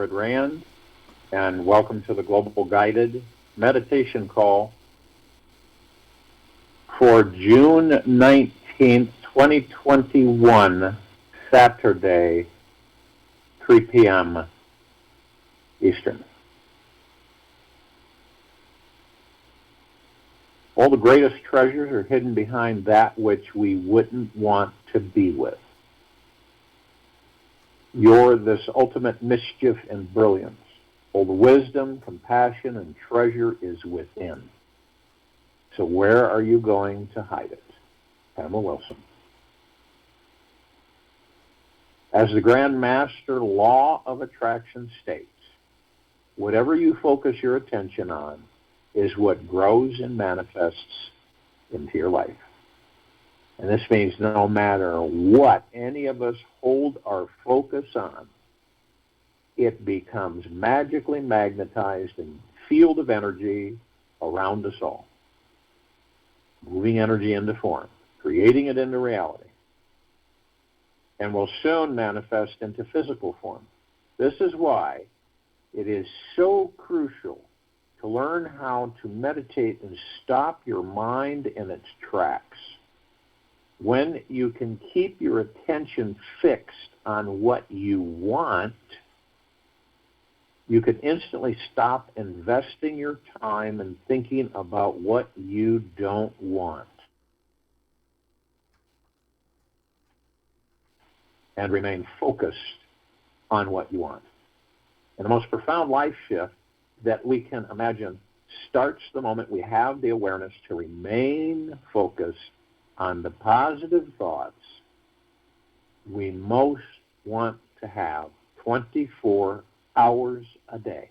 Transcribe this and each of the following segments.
David Rand, and welcome to the Global Guided Meditation Call for June 19th, 2021, Saturday, 3 p.m. Eastern. All the greatest treasures are hidden behind that which we wouldn't want to be with. You're this ultimate mischief and brilliance. All the wisdom, compassion, and treasure is within. So where are you going to hide it? Pamela Wilson. As the Grand Master Law of Attraction states, whatever you focus your attention on is what grows and manifests into your life. And this means no matter what any of us hold our focus on, it becomes magically magnetized in a field of energy around us all, moving energy into form, creating it into reality, and will soon manifest into physical form. This is why it is so crucial to learn how to meditate and stop your mind in its tracks. When you can keep your attention fixed on what you want, you can instantly stop investing your time and thinking about what you don't want, and remain focused on what you want. And the most profound life shift that we can imagine starts the moment we have the awareness to remain focused on the positive thoughts we most want to have 24 hours a day.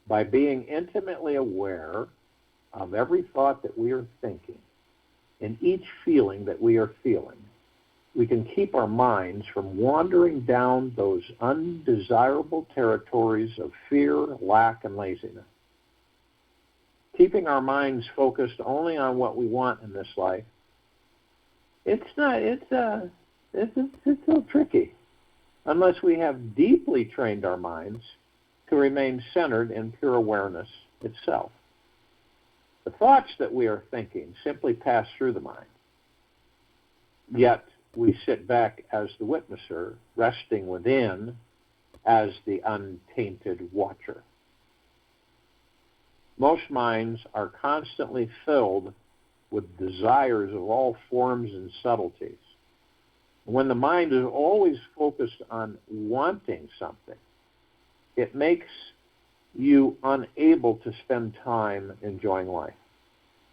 By being intimately aware of every thought that we are thinking and each feeling that we are feeling, we can keep our minds from wandering down those undesirable territories of fear, lack, and laziness. Keeping our minds focused only on what we want in this life, it's a little tricky unless we have deeply trained our minds to remain centered in pure awareness itself. The thoughts that we are thinking simply pass through the mind, yet we sit back as the witnesser, resting within as the untainted watcher. Most minds are constantly filled with desires of all forms and subtleties. When the mind is always focused on wanting something, it makes you unable to spend time enjoying life,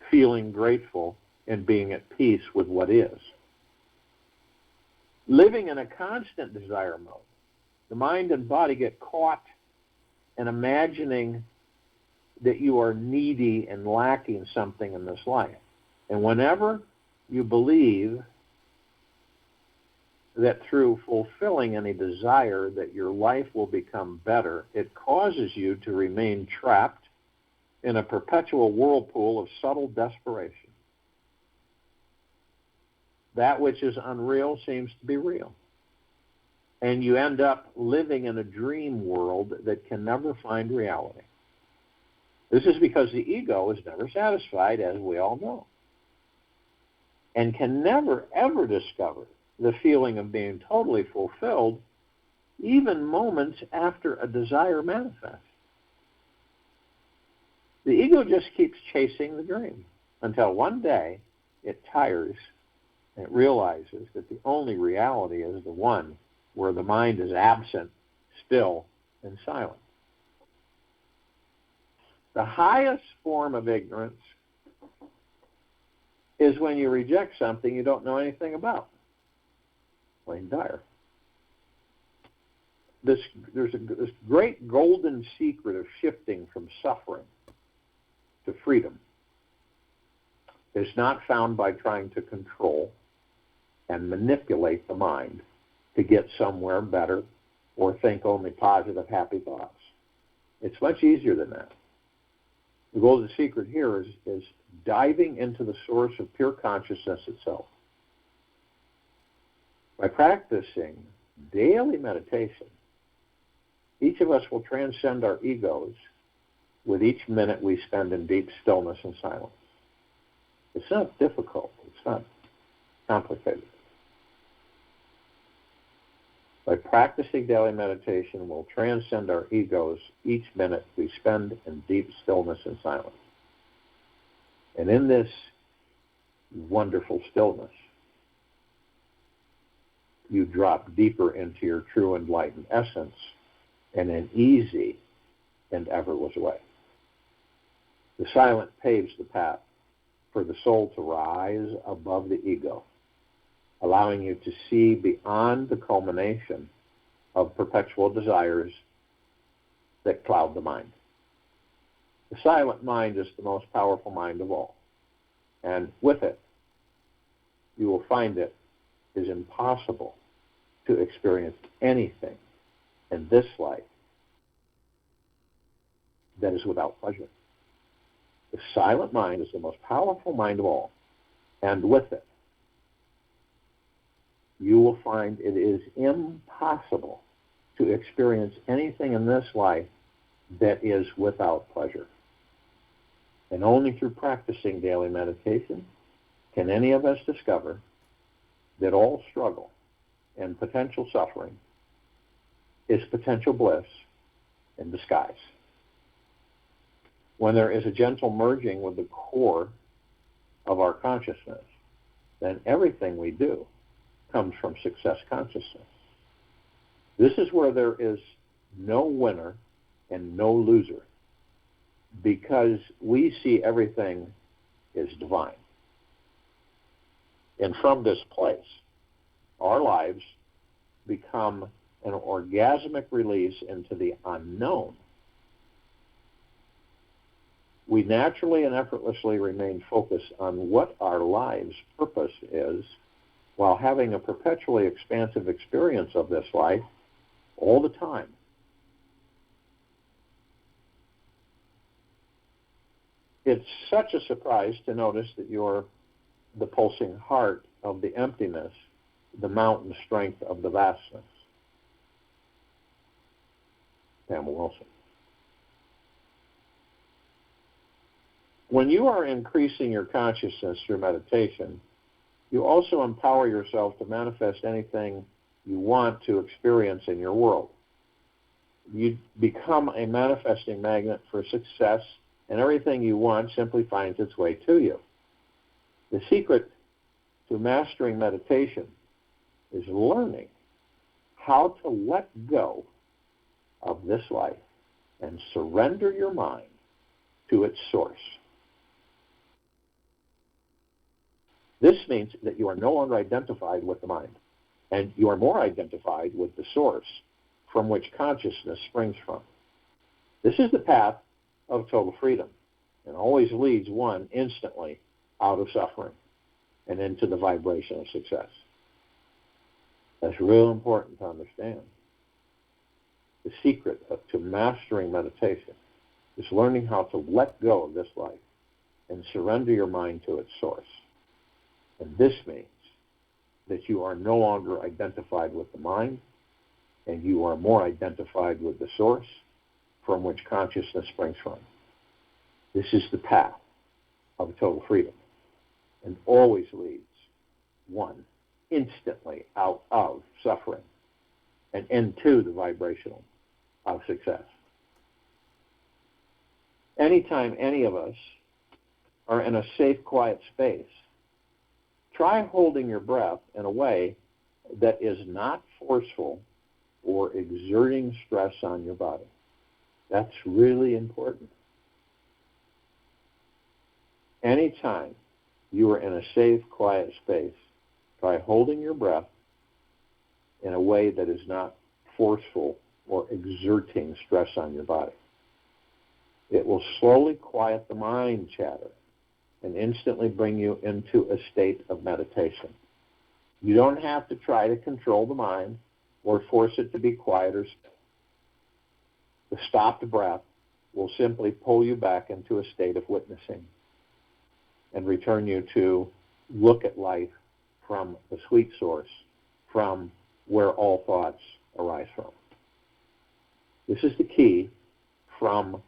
feeling grateful, and being at peace with what is. Living in a constant desire mode, the mind and body get caught in imagining that you are needy and lacking something in this life. And whenever you believe that through fulfilling any desire that your life will become better, it causes you to remain trapped in a perpetual whirlpool of subtle desperation. That which is unreal seems to be real. And you end up living in a dream world that can never find reality. This is because the ego is never satisfied, as we all know, and can never, ever discover the feeling of being totally fulfilled, even moments after a desire manifests. The ego just keeps chasing the dream until one day it tires and it realizes that the only reality is the one where the mind is absent, still, and silent. The highest form of ignorance is when you reject something you don't know anything about. Plain dire. There's this great golden secret of shifting from suffering to freedom. It's not found by trying to control and manipulate the mind to get somewhere better or think only positive, happy thoughts. It's much easier than that. The golden secret here is diving into the source of pure consciousness itself. By practicing daily meditation, Each of us will transcend our egos with each minute we spend in deep stillness and silence. It's not difficult. It's not complicated. By practicing daily meditation, we'll transcend our egos each minute we spend in deep stillness and silence. And in this wonderful stillness, you drop deeper into your true enlightened essence in an easy and effortless way. The silence paves the path for the soul to rise above the ego, allowing you to see beyond the culmination of perpetual desires that cloud the mind. The silent mind is the most powerful mind of all, and with it, you will find it is impossible to experience anything in this life that is without pleasure. The silent mind is the most powerful mind of all, and with it, you will find it is impossible to experience anything in this life that is without pleasure. And only through practicing daily meditation can any of us discover that all struggle and potential suffering is potential bliss in disguise. When there is a gentle merging with the core of our consciousness, then everything we do comes from success consciousness. This is where there is no winner and no loser, because we see everything as divine. And from this place, our lives become an orgasmic release into the unknown. We naturally and effortlessly remain focused on what our life's purpose is, while having a perpetually expansive experience of this life all the time. It's such a surprise to notice that you're the pulsing heart of the emptiness, the mountain strength of the vastness. Pamela Wilson. When you are increasing your consciousness through meditation, you also empower yourself to manifest anything you want to experience in your world. You become a manifesting magnet for success, and everything you want simply finds its way to you. The secret to mastering meditation is learning how to let go of this life and surrender your mind to its source. This means that you are no longer identified with the mind, and you are more identified with the source from which consciousness springs from. This is the path of total freedom, and always leads one instantly out of suffering and into the vibration of success. That's real important to understand. The secret to mastering meditation is learning how to let go of this life and surrender your mind to its source. And this means that you are no longer identified with the mind, and you are more identified with the source from which consciousness springs from. This is the path of total freedom, and always leads one instantly out of suffering and into the vibrational of success. Anytime any of us are in a safe, quiet space, try holding your breath in a way that is not forceful or exerting stress on your body. That's really important. Anytime you are in a safe, quiet space, try holding your breath in a way that is not forceful or exerting stress on your body. It will slowly quiet the mind chatter and instantly bring you into a state of meditation. You don't have to try to control the mind or force it to be quiet or still. The stopped breath will simply pull you back into a state of witnessing and return you to look at life from the sweet source, from where all thoughts arise from. This is the key from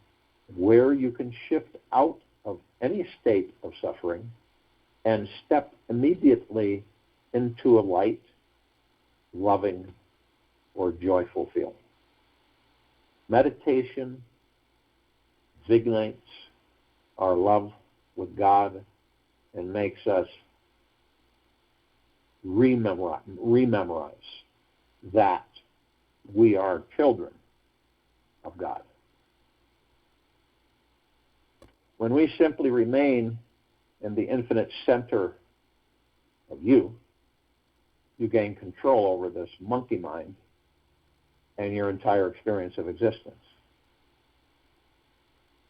where you can shift out of any state of suffering and step immediately into a light, loving, or joyful feeling. Meditation vignates our love with God and makes us rememorize that we are children of God. When we simply remain in the infinite center of you, you gain control over this monkey mind and your entire experience of existence.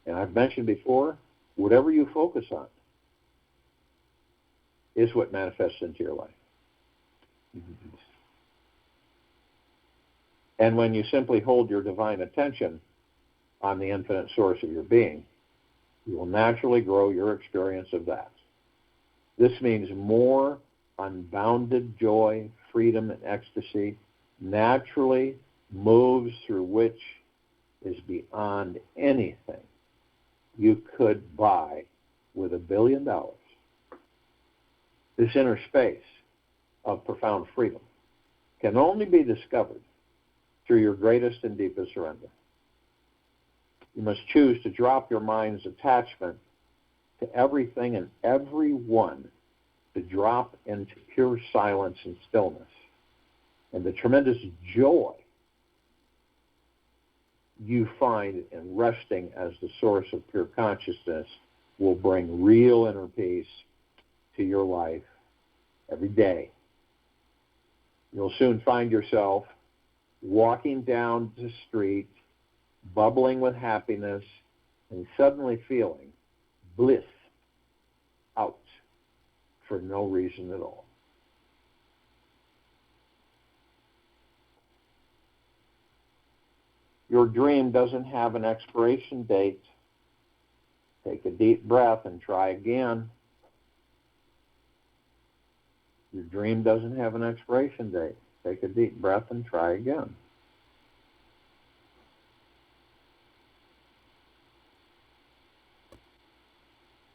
And I've mentioned before, whatever you focus on is what manifests into your life. And when you simply hold your divine attention on the infinite source of your being, you will naturally grow your experience of that. This means more unbounded joy, freedom, and ecstasy naturally moves through which is beyond anything you could buy with $1 billion. This inner space of profound freedom can only be discovered through your greatest and deepest surrender. You must choose to drop your mind's attachment to everything and everyone, to drop into pure silence and stillness. And the tremendous joy you find in resting as the source of pure consciousness will bring real inner peace to your life every day. You'll soon find yourself walking down the street, bubbling with happiness, and suddenly feeling bliss out for no reason at all. Your dream doesn't have an expiration date. Take a deep breath and try again. Your dream doesn't have an expiration date. Take a deep breath and try again.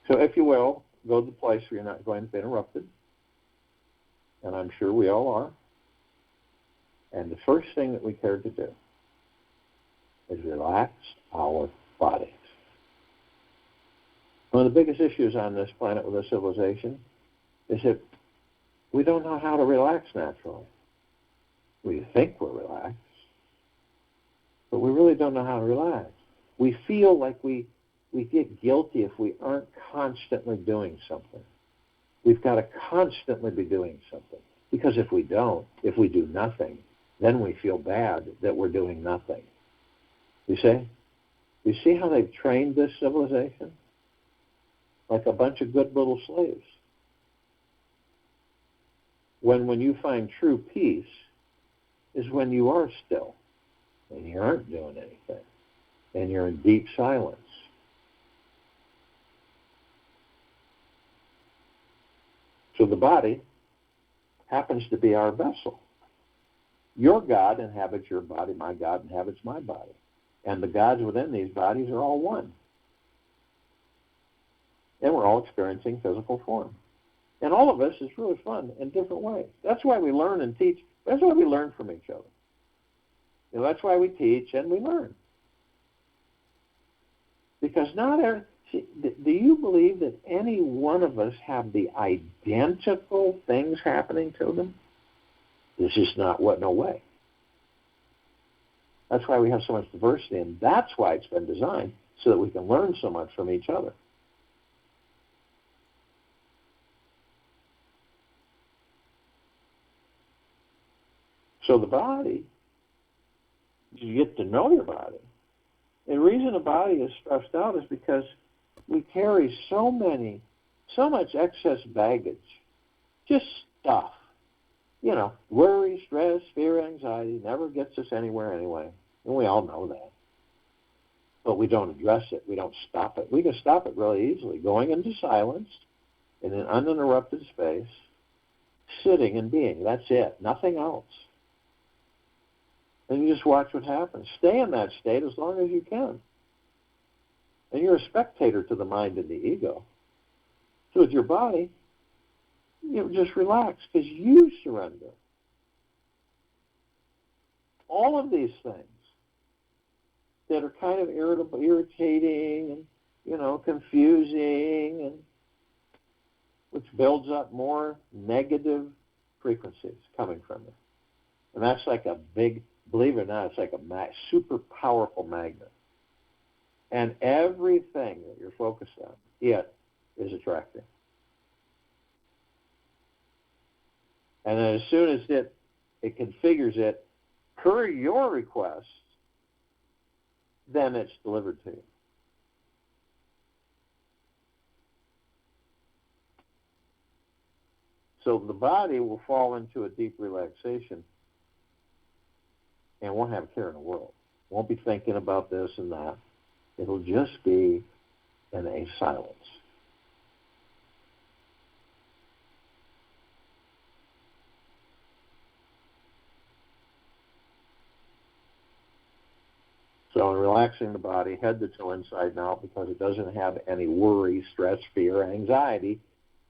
So if you will, go to the place where you're not going to be interrupted. And I'm sure we all are. And the first thing that we care to do is relax our bodies. One of the biggest issues on this planet with this civilization is that we don't know how to relax naturally. We think we're relaxed, but we really don't know how to relax. We feel like we get guilty if we aren't constantly doing something. We've got to constantly be doing something. Because if we do nothing, then we feel bad that we're doing nothing. You see? You see how they've trained this civilization? Like a bunch of good little slaves. When you find true peace is when you are still and you aren't doing anything and you're in deep silence. So the body happens to be our vessel. Your God inhabits your body, my God inhabits my body. And the gods within these bodies are all one. And we're all experiencing physical form. And all of us is really fun in different ways. That's why we learn and teach. That's why we learn from each other. That's why we teach and we learn. Because do you believe that any one of us have the identical things happening to them? This is not no way. That's why we have so much diversity, and that's why it's been designed, so that we can learn so much from each other. So the body, you get to know your body. And the reason the body is stressed out is because we carry so much excess baggage, just stuff. Worry, stress, fear, anxiety never gets us anywhere anyway. And we all know that. But we don't address it. We don't stop it. We can stop it really easily. Going into silence in an uninterrupted space, sitting and being. That's it. Nothing else. And you just watch what happens. Stay in that state as long as you can. And you're a spectator to the mind and the ego. So with your body, you just relax because you surrender. All of these things that are kind of irritating and, confusing, and which builds up more negative frequencies coming from it. And that's like a big, believe it or not, it's like a super powerful magnet. And everything that you're focused on, it is attracting. And then as soon as it configures it per your request, then it's delivered to you. So the body will fall into a deep relaxation and won't have a care in the world. Won't be thinking about this and that. It'll just be in a silence. So in relaxing the body, head to toe, inside and out, because it doesn't have any worry, stress, fear, anxiety,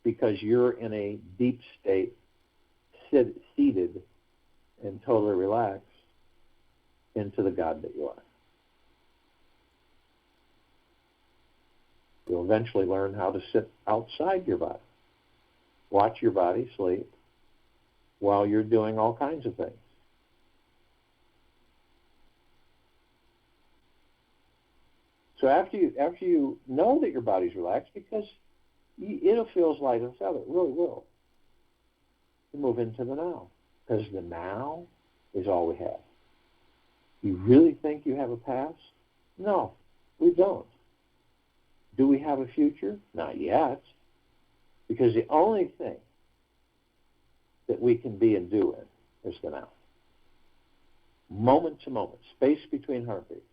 because you're in a deep state, seated and totally relaxed into the God that you are. You'll eventually learn how to sit outside your body. Watch your body sleep while you're doing all kinds of things. So after you know that your body's relaxed, because it'll feel as light as a feather, it really will. You move into the now, because the now is all we have. You really think you have a past? No, we don't. Do we have a future? Not yet. Because the only thing that we can be and do in is the now. Moment to moment, space between heartbeats.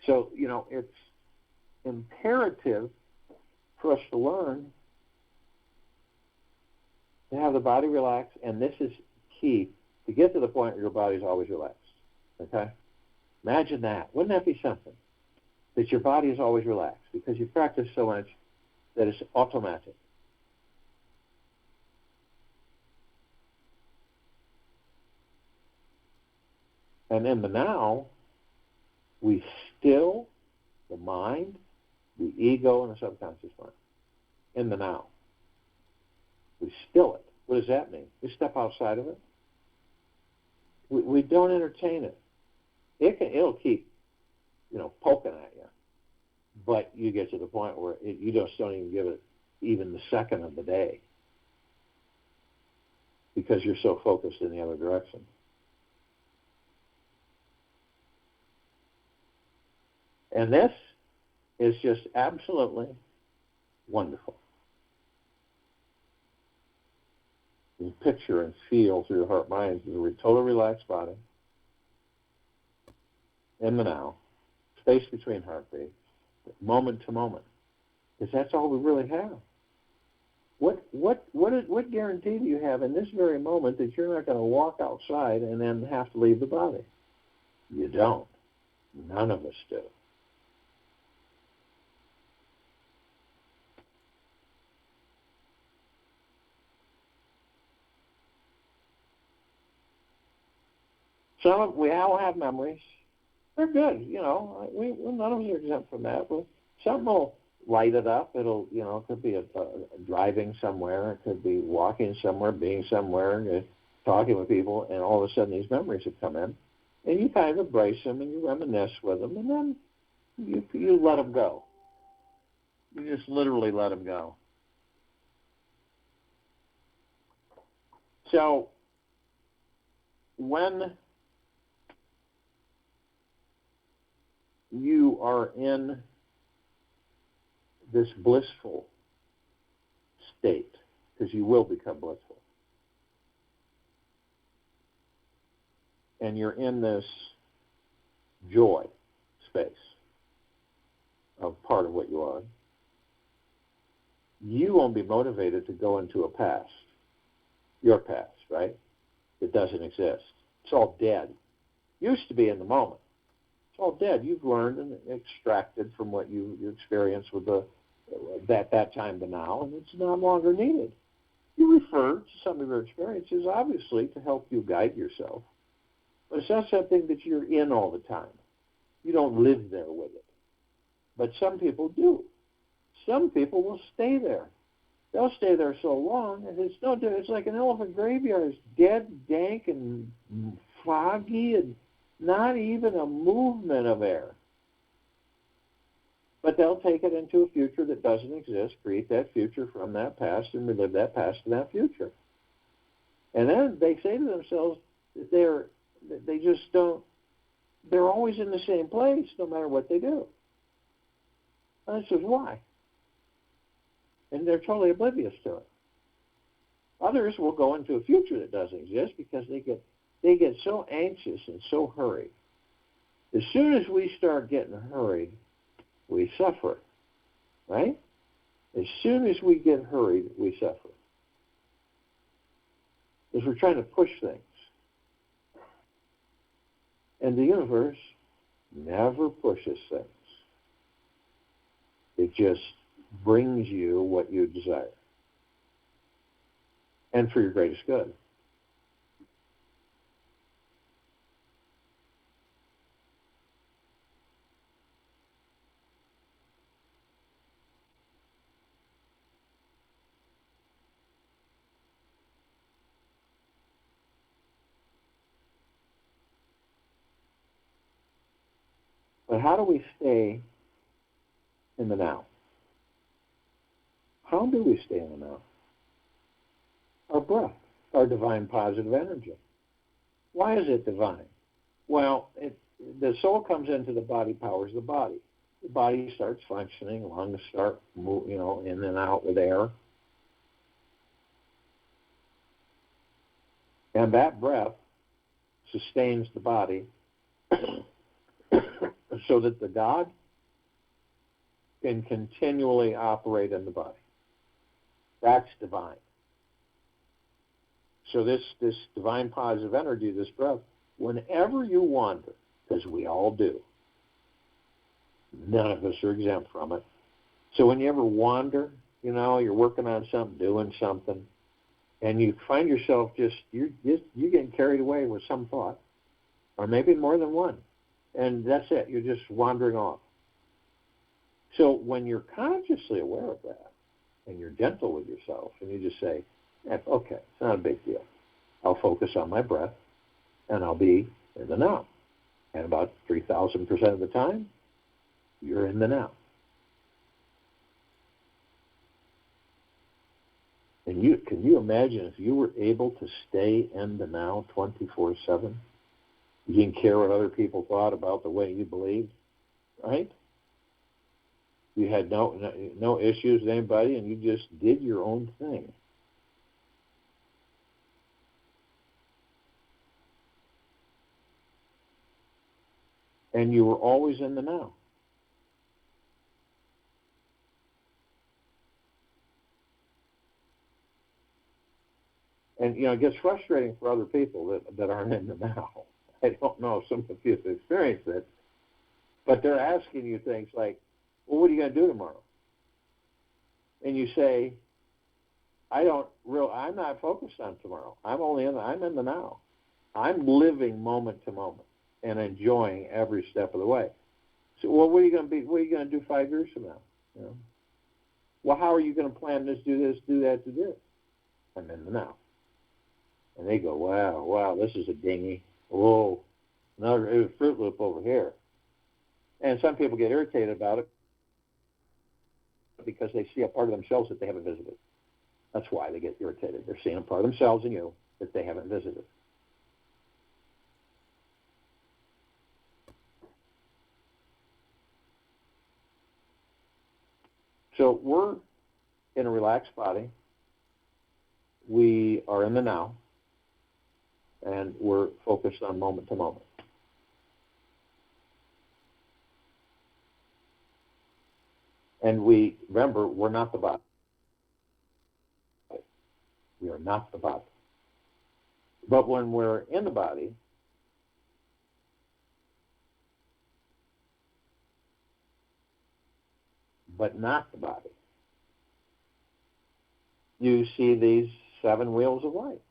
So, it's imperative for us to learn to have the body relaxed, and this is key, to get to the point where your body's always relaxed. Okay? Imagine that. Wouldn't that be something? That your body is always relaxed because you practice so much that it's automatic. And in the now, we still the mind, the ego, and the subconscious mind. In the now. We still it. What does that mean? We step outside of it. We don't entertain it. It'll keep, poking at you. But you get to the point where you just don't even give it even the second of the day because you're so focused in the other direction. And this is just absolutely wonderful. You picture and feel through the heart mind as a totally relaxed body, in the now, space between heartbeats, moment to moment, because that's all we really have. What guarantee do you have in this very moment that you're not going to walk outside and then have to leave the body? You don't. None of us do. We all have memories. They're good, none of us are exempt from that. But something will light it up. It'll, it could be a driving somewhere. It could be walking somewhere, being somewhere, talking with people, and all of a sudden these memories have come in. And you kind of embrace them and you reminisce with them, and then you let them go. You just literally let them go. So when you are in this blissful state, because you will become blissful, and you're in this joy space of part of what you are, you won't be motivated to go into a past your past, right? It doesn't exist. It's all dead. Used to be in the moment. It's all dead. You've learned and extracted from what you experienced with that time to now, and it's no longer needed. You refer to some of your experiences, obviously, to help you guide yourself, but it's not something that you're in all the time. You don't live there with it. But some people do. Some people will stay there. They'll stay there so long, and it's like an elephant graveyard. It's dead, dank, and foggy, and not even a movement of air. But they'll take it into a future that doesn't exist, create that future from that past, and relive that past to that future. And then they say to themselves that they just don't, they're always in the same place no matter what they do. And this is why. And they're totally oblivious to it. Others will go into a future that doesn't exist because they get so anxious and so hurried. As soon as we start getting hurried, we suffer, right? As soon as we get hurried, we suffer. Because we're trying to push things. And the universe never pushes things. It just brings you what you desire. And for your greatest good. But how do we stay in the now? How do we stay in the now? Our breath, our divine positive energy. Why is it divine? Well, the soul comes into the body, powers the body. The body starts functioning, lungs start in and out with air. And that breath sustains the body so that the God can continually operate in the body. That's divine. So this divine positive energy, this breath, whenever you wander, because we all do, none of us are exempt from it. So when you ever wander, you're working on something, doing something, and you find yourself you're getting carried away with some thought, or maybe more than one, and that's it. You're just wandering off. So when you're consciously aware of that, and you're gentle with yourself, and you just say, okay, it's not a big deal. I'll focus on my breath, and I'll be in the now. And about 3,000% of the time, you're in the now. And can you imagine if you were able to stay in the now 24/7? You didn't care what other people thought about the way you believed, right? You had no issues with anybody, and you just did your own thing. And you were always in the now. And, it gets frustrating for other people that aren't in the now. I don't know if some of you have experienced it, but they're asking you things like, well, what are you going to do tomorrow? And you say, I'm not focused on tomorrow. I'm in the now. I'm living moment to moment and enjoying every step of the way. So, well, what are you going to do 5 years from now? Well, how are you going to plan this, do that, do this? I'm in the now. And they go, wow, this is a dinghy. Whoa, another Fruit Loop over here. And some people get irritated about it because they see a part of themselves that they haven't visited. That's why they get irritated. They're seeing a part of themselves in you that they haven't visited. So we're in a relaxed body. We are in the now. And we're focused on moment to moment. And remember, we're not the body. We are not the body. But when we're in the body, but not the body, you see these 7 wheels of light,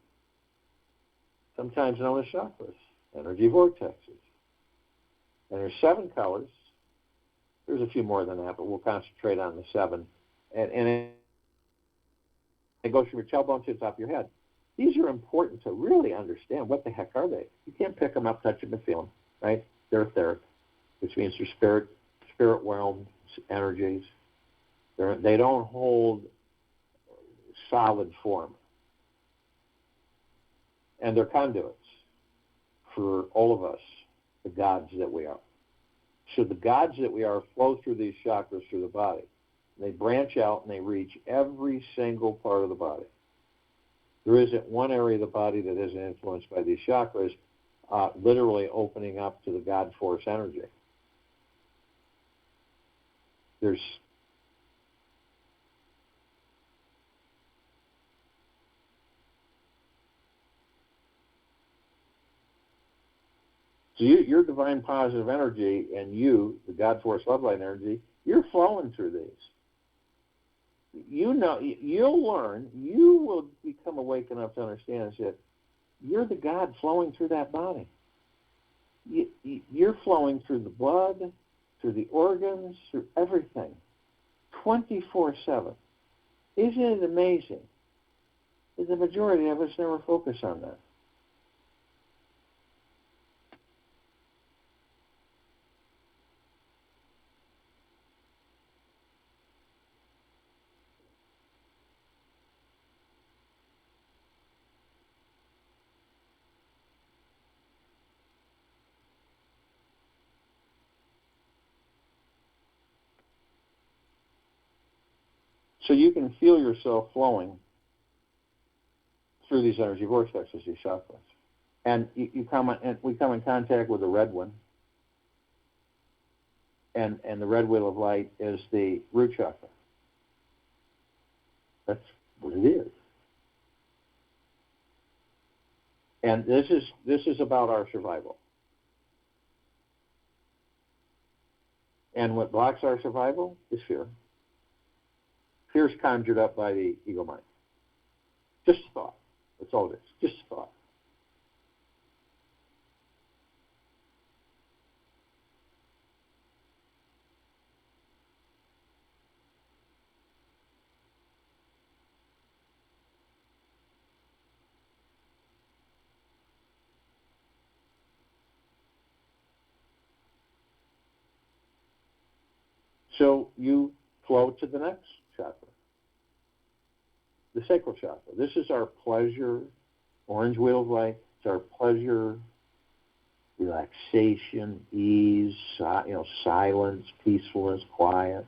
sometimes known as chakras, energy vortexes. And there's 7 colors. There's a few more than that, but we'll concentrate on the 7. And it goes from your tailbone to the top of your head. These are important to really understand. What the heck are they? You can't pick them up, touch them, and feel them, right? They're etheric, which means they're spirit-realm energies. They don't hold solid form. And they're conduits for all of us, the gods that we are. So the gods that we are flow through these chakras through the body. They branch out and they reach every single part of the body. There isn't one area of the body that isn't influenced by these chakras, literally opening up to the God force energy. So your divine positive energy and you, the God force love light energy, you're flowing through these. You know, you'll learn, you will become awake enough to understand that you're the God flowing through that body. You're flowing through the blood, through the organs, through everything, 24/7. Isn't it amazing? The majority of us never focus on that. So you can feel yourself flowing through these energy vortexes, these chakras. And we come in contact with the red one. And the red wheel of light is the root chakra. That's what it is. And this is about our survival. And what blocks our survival is fear. Fear is conjured up by the ego mind. Just a thought. That's all it is. Just a thought. So you flow to the next chakra, the sacral chakra. This is our pleasure, orange wheel of light. It's our pleasure, relaxation, ease, silence, peacefulness, quiet.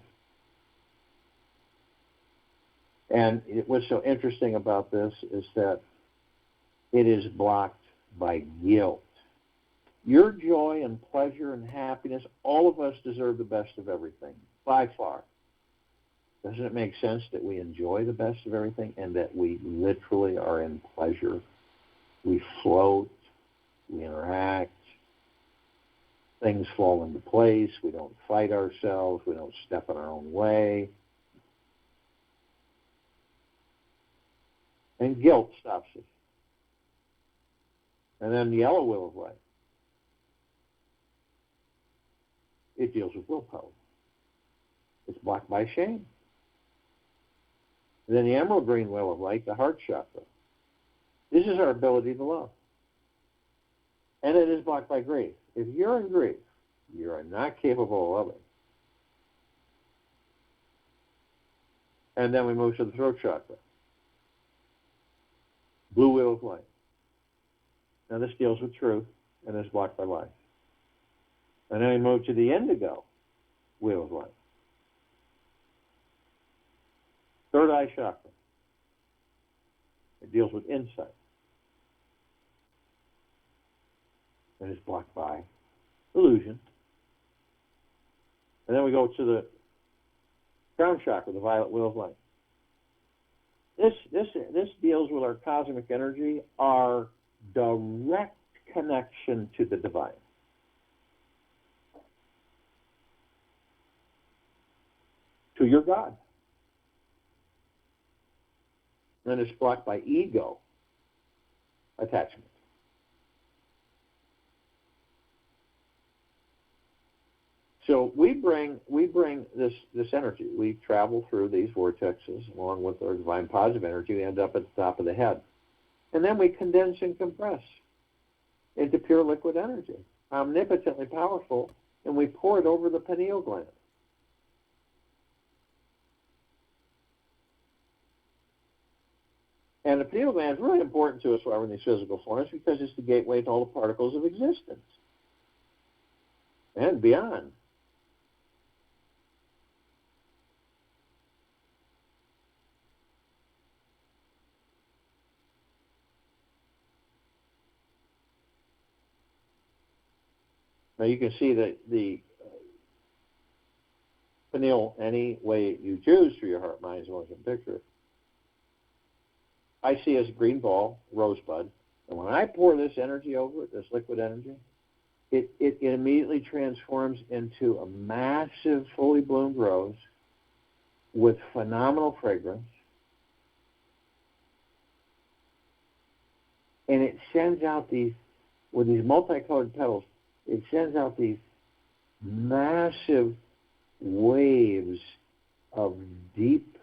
And what's so interesting about this is that it is blocked by guilt. Your joy and pleasure and happiness, all of us deserve the best of everything, by far. Doesn't it make sense that we enjoy the best of everything and that we literally are in pleasure? We float, we interact, things fall into place, we don't fight ourselves, we don't step in our own way. And guilt stops us. And then the yellow wheel of light. It deals with willpower. It's blocked by shame. And then the emerald green wheel of light, the heart chakra. This is our ability to love. And it is blocked by grief. If you're in grief, you are not capable of loving. And then we move to the throat chakra. Blue wheel of light. Now this deals with truth and is blocked by life. And then we move to the indigo wheel of light. Third eye chakra. It deals with insight. And is blocked by illusion. And then we go to the crown chakra, the violet wheel of light. This deals with our cosmic energy, our direct connection to the divine. To your God. And it's blocked by ego attachment. So we bring this energy. We travel through these vortexes along with our divine positive energy. We end up at the top of the head. And then we condense and compress into pure liquid energy, omnipotently powerful, and we pour it over the pineal gland. And the pineal gland is really important to us while we're in these physical forms because it's the gateway to all the particles of existence and beyond. Now you can see that the pineal, any way you choose through your heart, mind, emotion, picture, I see as a green ball, rosebud, and when I pour this energy over it, this liquid energy, it immediately transforms into a massive, fully bloomed rose with phenomenal fragrance, and it sends out these, with these multicolored petals, it sends out these massive waves of deep,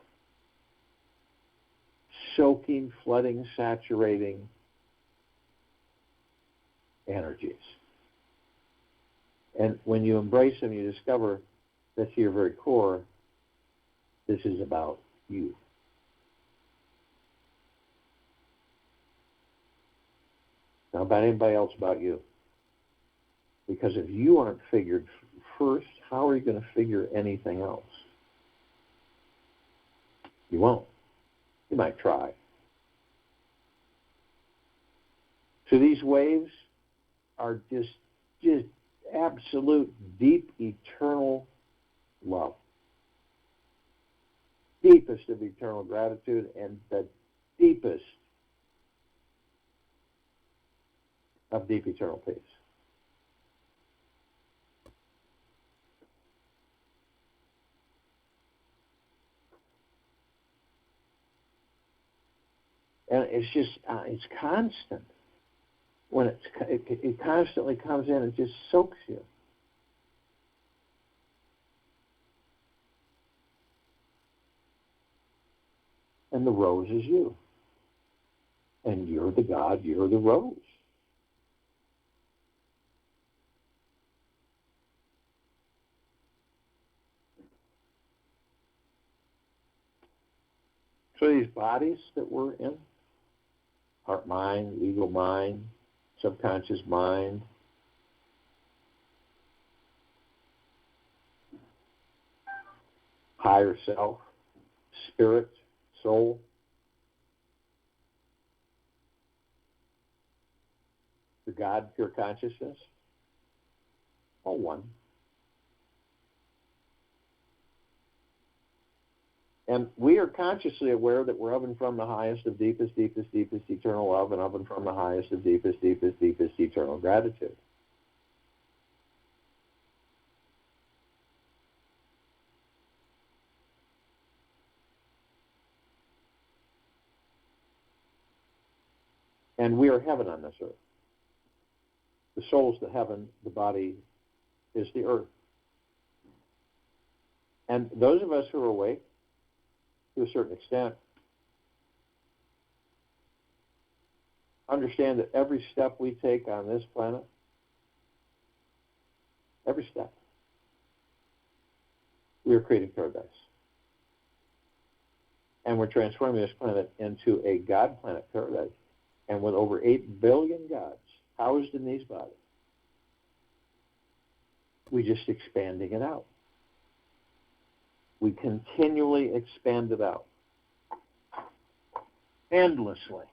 soaking, flooding, saturating energies. And when you embrace them, you discover that to your very core, this is about you. Not about anybody else, about you. Because if you aren't figured first, how are you going to figure anything else? You won't. You might try. So these waves are just absolute, deep, eternal love. Deepest of eternal gratitude and the deepest of deep eternal peace. And it's just, it's constant. When it constantly comes in, it just soaks you. And the rose is you. And you're the God, you're the rose. So these bodies that we're in, heart mind, ego mind, subconscious mind, higher self, spirit, soul, the God, pure consciousness, all one. And we are consciously aware that we're of and from the highest of deepest, deepest, deepest eternal love, and of and from the highest of deepest, deepest, deepest eternal gratitude. And we are heaven on this earth. The soul is the heaven, the body is the earth. And those of us who are awake, to a certain extent, understand that every step we take on this planet, every step, we are creating paradise. And we're transforming this planet into a God planet paradise. And with over 8 billion gods housed in these bodies, we're just expanding it out. We continually expand it out. Endlessly.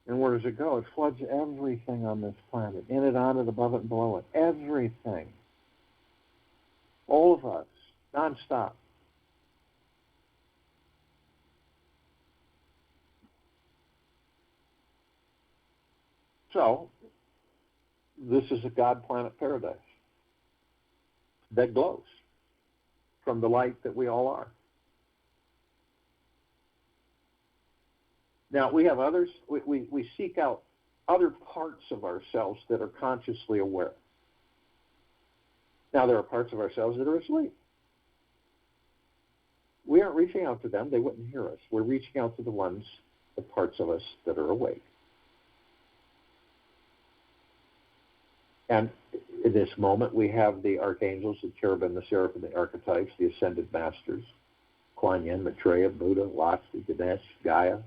And where does it go? It floods everything on this planet. In it, on it, above it, and below it. Everything. All of us. Non-stop. So, this is a God planet paradise that glows from the light that we all are. Now, we have others, we seek out other parts of ourselves that are consciously aware. Now, there are parts of ourselves that are asleep. We aren't reaching out to them. They wouldn't hear us. We're reaching out to the parts of us that are awake. And in this moment, we have the archangels, the cherubim, the seraphim, the archetypes, the ascended masters, Kuan Yin, Maitreya, Buddha, Lakshmi, Ganesh, Gaia,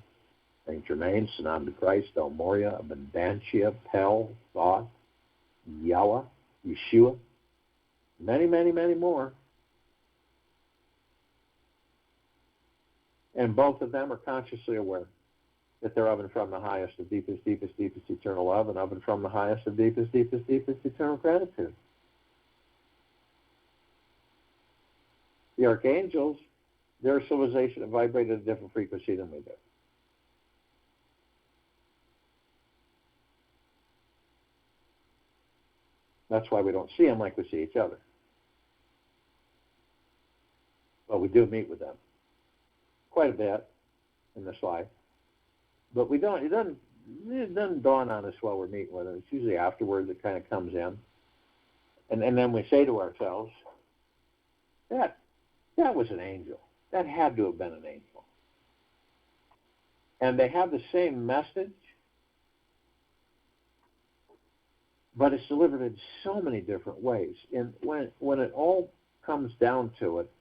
Saint Germain, Sananda Christ, El Moria, Abundantia, Pel, Thoth, Yahweh, Yeshua, many, many, many more. And both of them are consciously aware that they're of and from the highest of deepest, deepest, deepest eternal love, and of and from the highest of deepest, deepest, deepest eternal gratitude. The archangels, their civilization vibrated at a different frequency than we do. That's why we don't see them like we see each other. But we do meet with them quite a bit in this life. But we don't. It doesn't dawn on us while we're meeting with them. It's usually afterwards it kind of comes in, and then we say to ourselves, that was an angel. That had to have been an angel. And they have the same message, but it's delivered in so many different ways. And when it all comes down to it,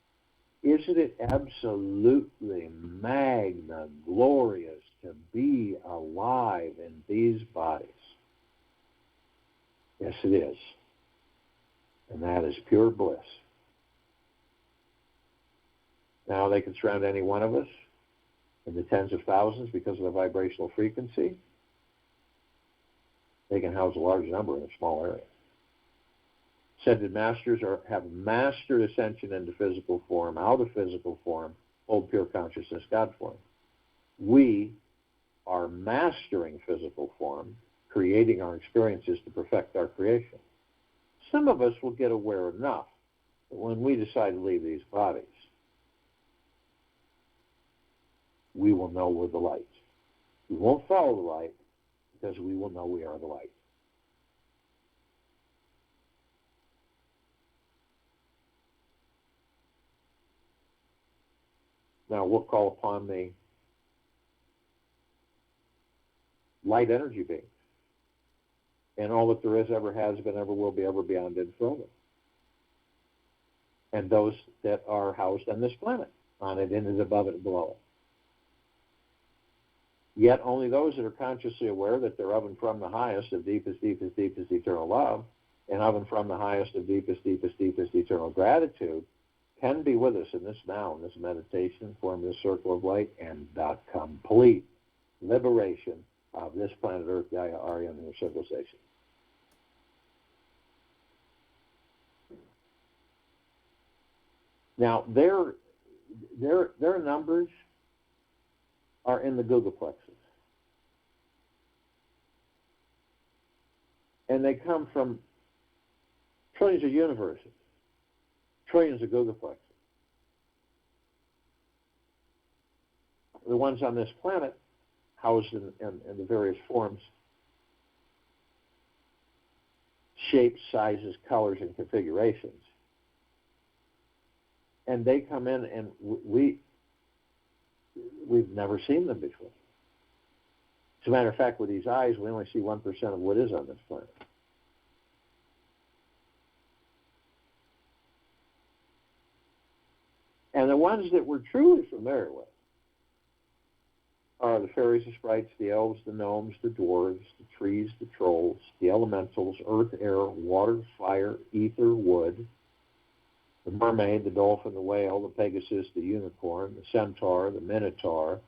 isn't it absolutely magna glorious to be alive in these bodies? Yes, it is. And that is pure bliss. Now, they can surround any one of us in the tens of thousands because of the vibrational frequency. They can house a large number in a small area. Ascended masters have mastered ascension into physical form, out of physical form, hold pure consciousness, God form. We are mastering physical form, creating our experiences to perfect our creation. Some of us will get aware enough that when we decide to leave these bodies, we will know we're the light. We won't follow the light because we will know we are the light. Now we'll call upon the light energy beings and all that there is, ever has been, ever will be, ever beyond, and forever. And those that are housed on this planet, on it, in it, above it, below it. Yet only those that are consciously aware that they're of and from the highest of deepest, deepest, deepest eternal love, and of and from the highest of deepest, deepest, deepest eternal gratitude, can be with us in this now, in this meditation, form this circle of light, and the complete liberation of this planet Earth, Gaia, Arya, and their civilization. Now, their numbers are in the Googleplexes. And they come from trillions of universes, trillions of Googleplexes. The ones on this planet, housed in the various forms, shapes, sizes, colors, and configurations. And they come in, and we've never seen them before. As a matter of fact, with these eyes, we only see 1% of what is on this planet. And the ones that we're truly familiar with are the fairies, the sprites, the elves, the gnomes, the dwarves, the trees, the trolls, the elementals, earth, air, water, fire, ether, wood, the mermaid, the dolphin, the whale, the pegasus, the unicorn, the centaur, the minotaur,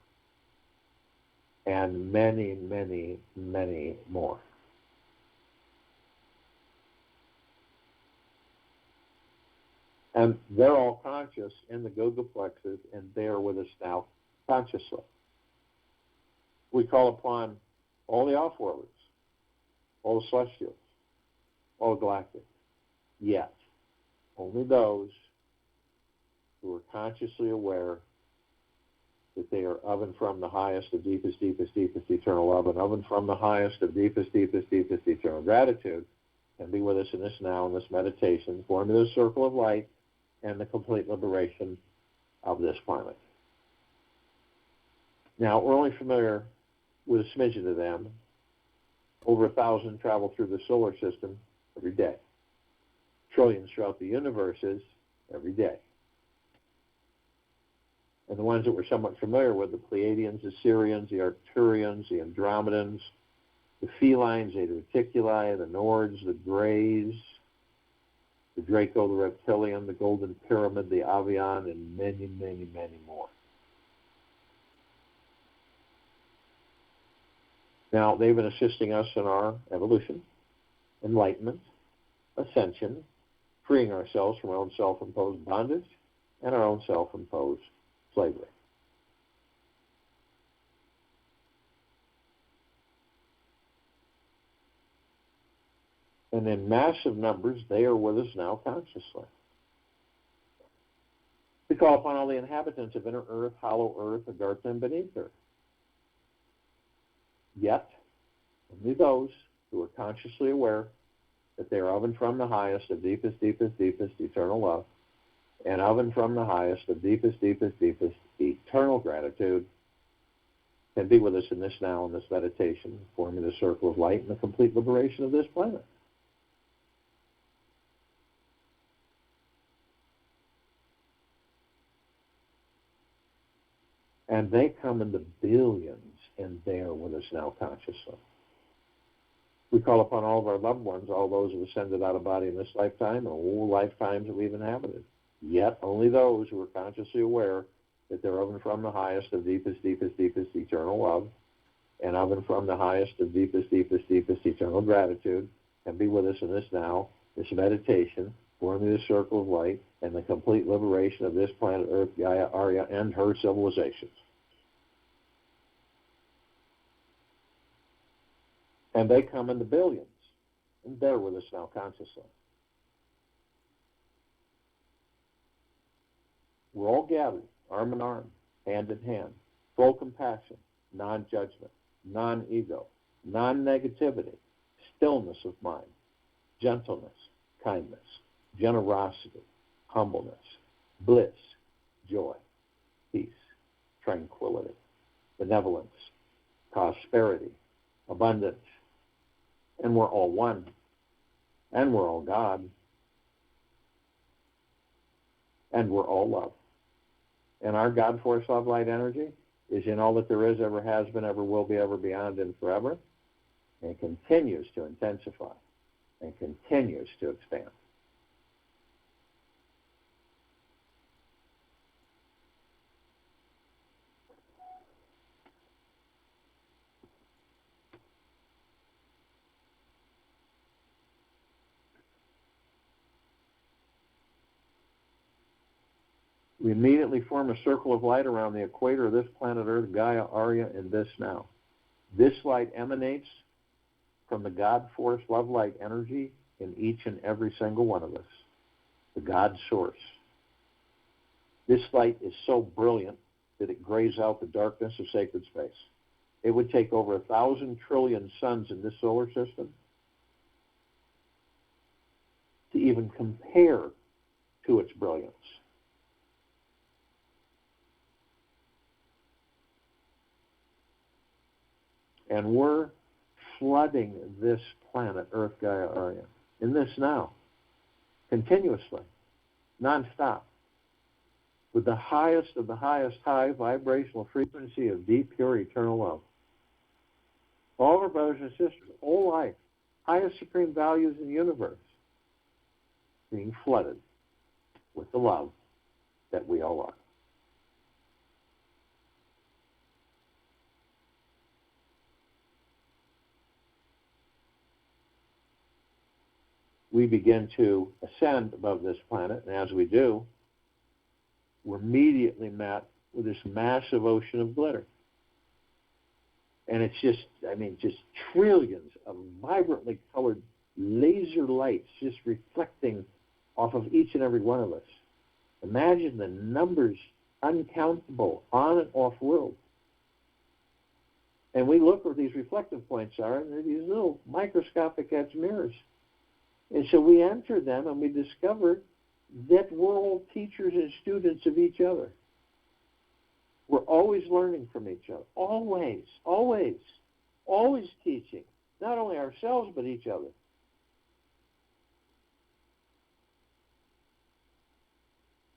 and many, many, many more. And they're all conscious in the Googleplexes, and they are with us now consciously. We call upon all the off-worlders all the celestials, all galactic. Yet, only those who are consciously aware that they are of and from the highest of deepest, deepest, deepest eternal love, and of and from the highest of deepest, deepest, deepest eternal gratitude, can be with us in this now, in this meditation, forming the circle of light and the complete liberation of this planet. Now, we're only familiar with a smidgen of them. Over 1,000 travel through the solar system every day. Trillions throughout the universes every day. And the ones that we're somewhat familiar with, the Pleiadians, the Sirians, the Arcturians, the Andromedans, the Felines, the Reticuli, the Nords, the Greys, the Draco, the Reptilian, the Golden Pyramid, the Avian, and many, many, many more. Now, they've been assisting us in our evolution, enlightenment, ascension, freeing ourselves from our own self-imposed bondage and our own self-imposed slavery. And in massive numbers, they are with us now consciously. We call upon all the inhabitants of inner earth, hollow earth, Agartha, and beneath earth. Yet, only those who are consciously aware that they are of and from the highest of deepest, deepest, deepest eternal love, and of and from the highest of deepest, deepest, deepest eternal gratitude, can be with us in this now, in this meditation, forming the circle of light and the complete liberation of this planet. And they come in the billions, and they are with us now consciously. We call upon all of our loved ones, all those who have ascended out of body in this lifetime, and all lifetimes that we've inhabited. Yet only those who are consciously aware that they're of and from the highest of deepest, deepest, deepest eternal love, and of and from the highest of deepest, deepest, deepest eternal gratitude, can be with us in this now, this meditation, forming the circle of light, and the complete liberation of this planet Earth, Gaia, Arya, and her civilizations. And they come in the billions, and they're with us now consciously. We're all gathered, arm in arm, hand in hand, full compassion, non-judgment, non-ego, non-negativity, stillness of mind, gentleness, kindness, generosity, humbleness, bliss, joy, peace, tranquility, benevolence, prosperity, abundance. And we're all one. And we're all God. And we're all love. And our God force, love, light, energy is in all that there is, ever has been, ever will be, ever beyond, and forever. And continues to intensify. And continues to expand. We immediately form a circle of light around the equator of this planet Earth, Gaia, Arya, and this now. This light emanates from the God force, love, light, energy in each and every single one of us, the God source. This light is so brilliant that it grays out the darkness of sacred space. It would take over 1,000 trillion suns in this solar system to even compare to its brilliance. And we're flooding this planet, Earth, Gaia, Arya, in this now, continuously, nonstop, with the highest of the highest high vibrational frequency of deep, pure, eternal love. All of our brothers and sisters, all life, highest supreme values in the universe, being flooded with the love that we all are. We begin to ascend above this planet, and as we do, we're immediately met with this massive ocean of glitter. And it's just, just trillions of vibrantly colored laser lights just reflecting off of each and every one of us. Imagine the numbers, uncountable, on and off world. And we look where these reflective points are, and they're these little microscopic edge mirrors. And so we enter them, and we discover that we're all teachers and students of each other. We're always learning from each other. Always, always, always teaching. Not only ourselves, but each other.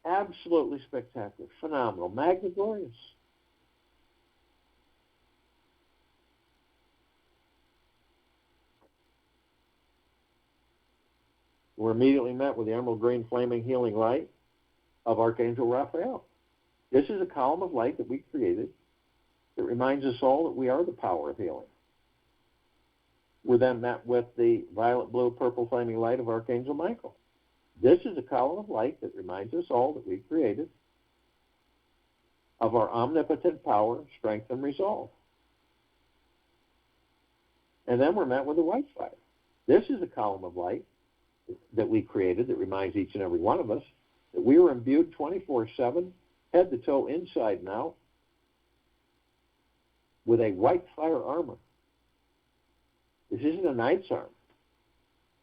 Absolutely spectacular. Phenomenal. Magna glorious. We're immediately met with the emerald green flaming healing light of Archangel Raphael. This is a column of light that we created that reminds us all that we are the power of healing. We're then met with the violet, blue, purple flaming light of Archangel Michael. This is a column of light that reminds us all that we created of our omnipotent power, strength, and resolve. And then we're met with the white fire. This is a column of light that we created that reminds each and every one of us that we are imbued 24/7, head to toe, inside and out, with a white fire armor. This isn't a knight's armor.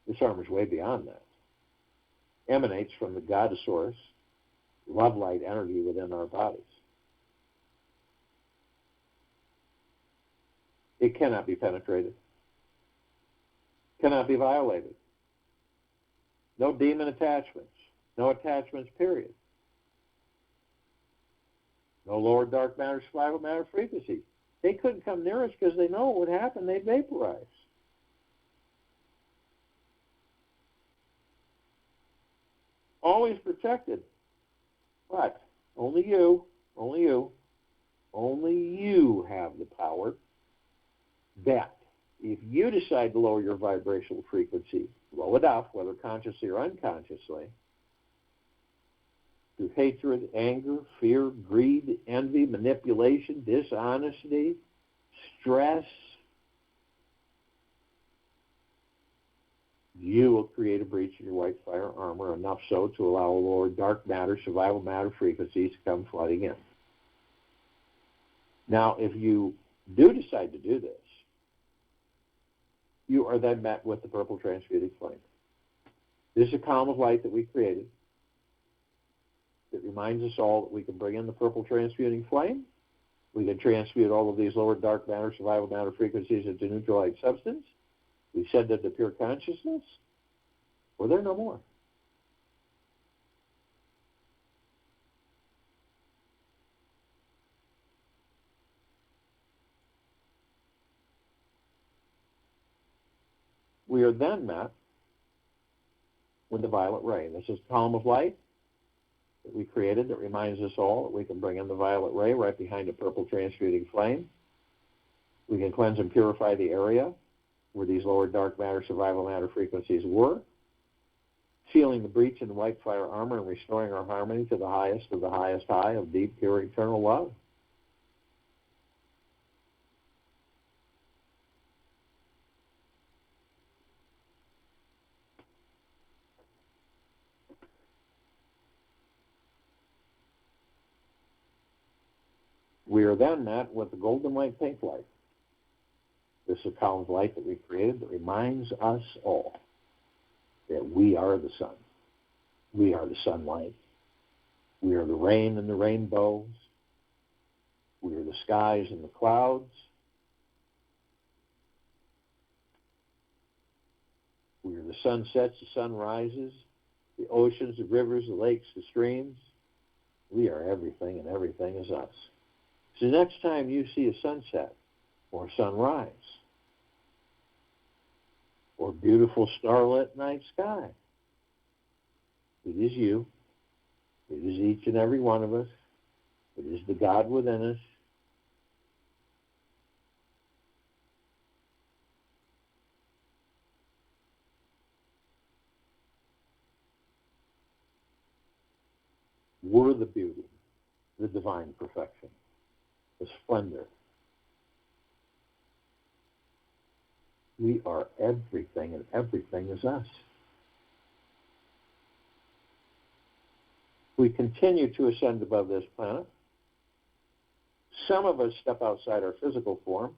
This armor is way beyond that. Emanates from the Godosaurus, love light energy within our bodies. It cannot be penetrated. Cannot be violated. No demon attachments. No attachments, period. No lower dark matter, survival matter frequency. They couldn't come near us because they know what would happen. They'd vaporize. Always protected. But only you have the power that if you decide to lower your vibrational frequency low enough, whether consciously or unconsciously, through hatred, anger, fear, greed, envy, manipulation, dishonesty, stress, you will create a breach in your white fire armor, enough so to allow lower dark matter, survival matter frequencies to come flooding in. Now, if you do decide to do this, you are then met with the purple transmuting flame. This is a column of light that we created that reminds us all that we can bring in the purple transmuting flame. We can transmute all of these lower dark matter, survival matter frequencies into neutral light substance. We send them to pure consciousness, or they're no more. We are then met with the violet ray. This is a column of light that we created that reminds us all that we can bring in the violet ray right behind a purple transmuting flame. We can cleanse and purify the area where these lower dark matter, survival matter frequencies were, sealing the breach in the white fire armor and restoring our harmony to the highest of the highest high of deep, pure, eternal love. We are then met with the golden white pink light. This is a column of light that we created that reminds us all that we are the sun. We are the sunlight. We are the rain and the rainbows. We are the skies and the clouds. We are the sunsets, the sunrises, the oceans, the rivers, the lakes, the streams. We are everything, and everything is us. So next time you see a sunset or a sunrise or beautiful starlit night sky, it is you. It is each and every one of us. It is the God within us. We're the beauty, the divine perfection, the splendor, We are everything, and everything is us. We continue to ascend above this planet. Some of us step outside our physical form,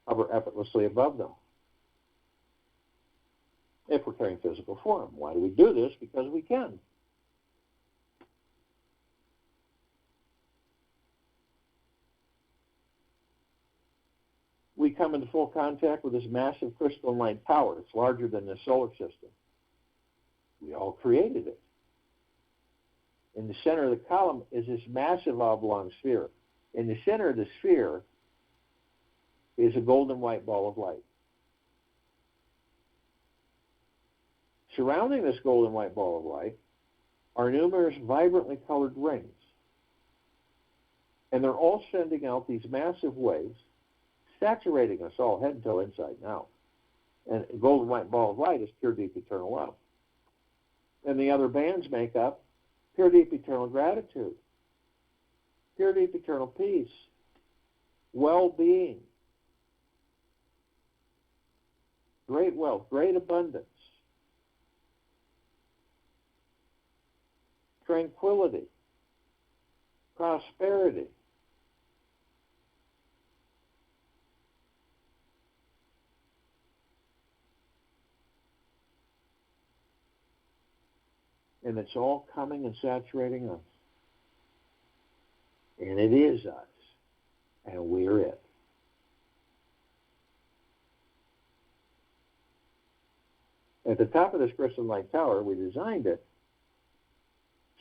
hover effortlessly above them. If we're carrying physical form. Why do we do this? Because we can. We come into full contact with this massive crystalline light power. It's larger than the solar system. We all created it. In the center of the column is this massive oblong sphere. In the center of the sphere is a golden white ball of light. Surrounding this golden white ball of light are numerous vibrantly colored rings. And they're all sending out these massive waves, saturating us all head and toe, inside and out. And a golden white ball of light is pure, deep, eternal love. And the other bands make up pure, deep, eternal gratitude, pure, deep, eternal peace, well-being, great wealth, great abundance, tranquility, prosperity. And it's all coming and saturating us. And it is us. And we're it. At the top of this crystalline light tower, we designed it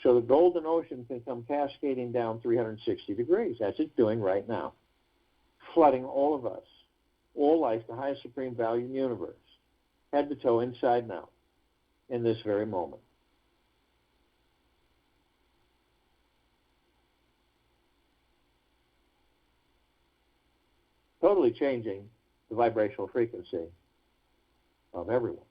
so the golden ocean can come cascading down 360 degrees. That's it's doing right now. Flooding all of us. All life, the highest supreme value in the universe. Head to toe, inside and out. In this very moment. Totally changing the vibrational frequency of everyone.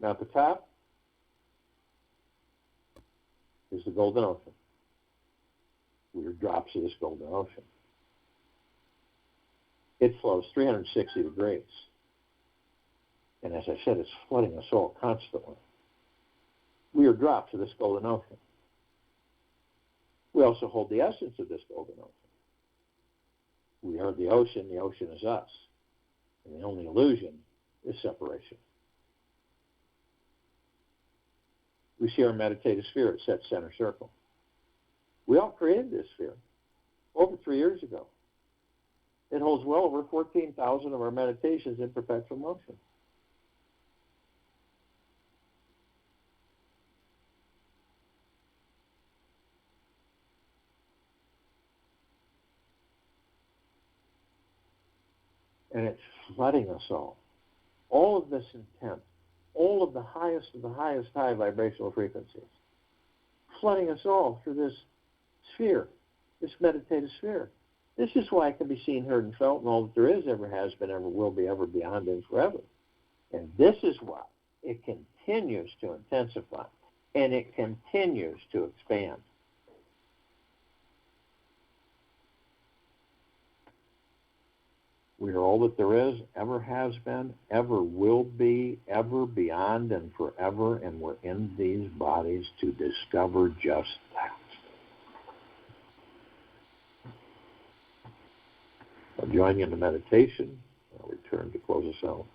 Now at the top is the golden ocean. We are drops of this golden ocean. It flows 360 degrees. And as I said, it's flooding us all constantly. We are drops of this golden ocean. We also hold the essence of this golden ocean. We are the ocean is us. And the only illusion is separation. We see our meditative sphere at set center circle. We all created this sphere over 3 years ago. It holds well over 14,000 of our meditations in perpetual motion. And it's flooding us all. All of this intent, all of the highest high vibrational frequencies, flooding us all through this sphere, this meditative sphere. This is why it can be seen, heard, and felt, and all that there is, ever has been, ever will be, ever beyond, and forever. And this is why it continues to intensify, and it continues to expand. We are all that there is, ever has been, ever will be, ever beyond, and forever, and we're in these bodies to discover just that. I'll join you in the meditation. I'll return to close us out.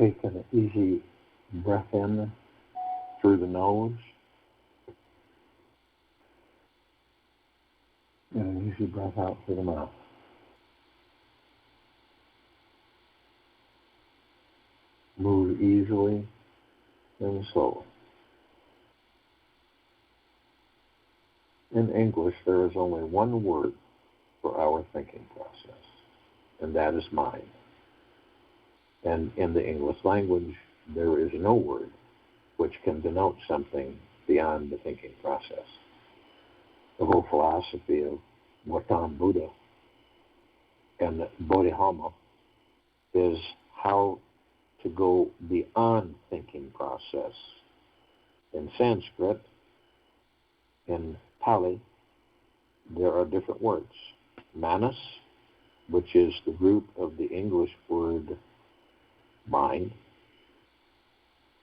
Take an easy breath in through the nose and an easy breath out through the mouth. Move easily and slowly. In English, there is only one word for our thinking process, and that is mind. And in the English language, there is no word which can denote something beyond the thinking process. The whole philosophy of Gautam Buddha and Bodhidharma is how to go beyond thinking process. In Sanskrit, in Pali, there are different words. Manas, which is the root of the English word mind,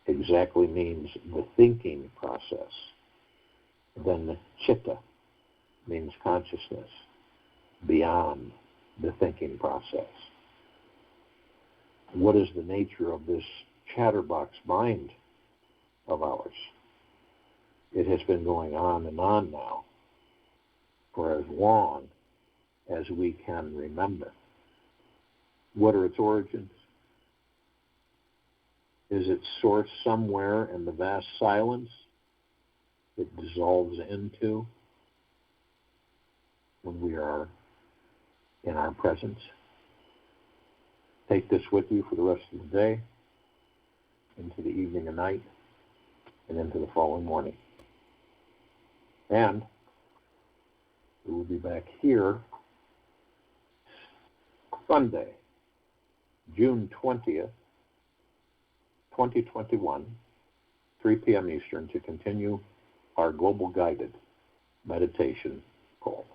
exactly means the thinking process. Then chitta means consciousness, beyond the thinking process. What is the nature of this chatterbox mind of ours? It has been going on and on now for as long as we can remember. What are its origins? Is its source somewhere in the vast silence it dissolves into when we are in our presence? Take this with you for the rest of the day, into the evening and night, and into the following morning. And we will be back here Sunday, June 20th, 2021, 3 p.m. Eastern, to continue our global guided meditation call.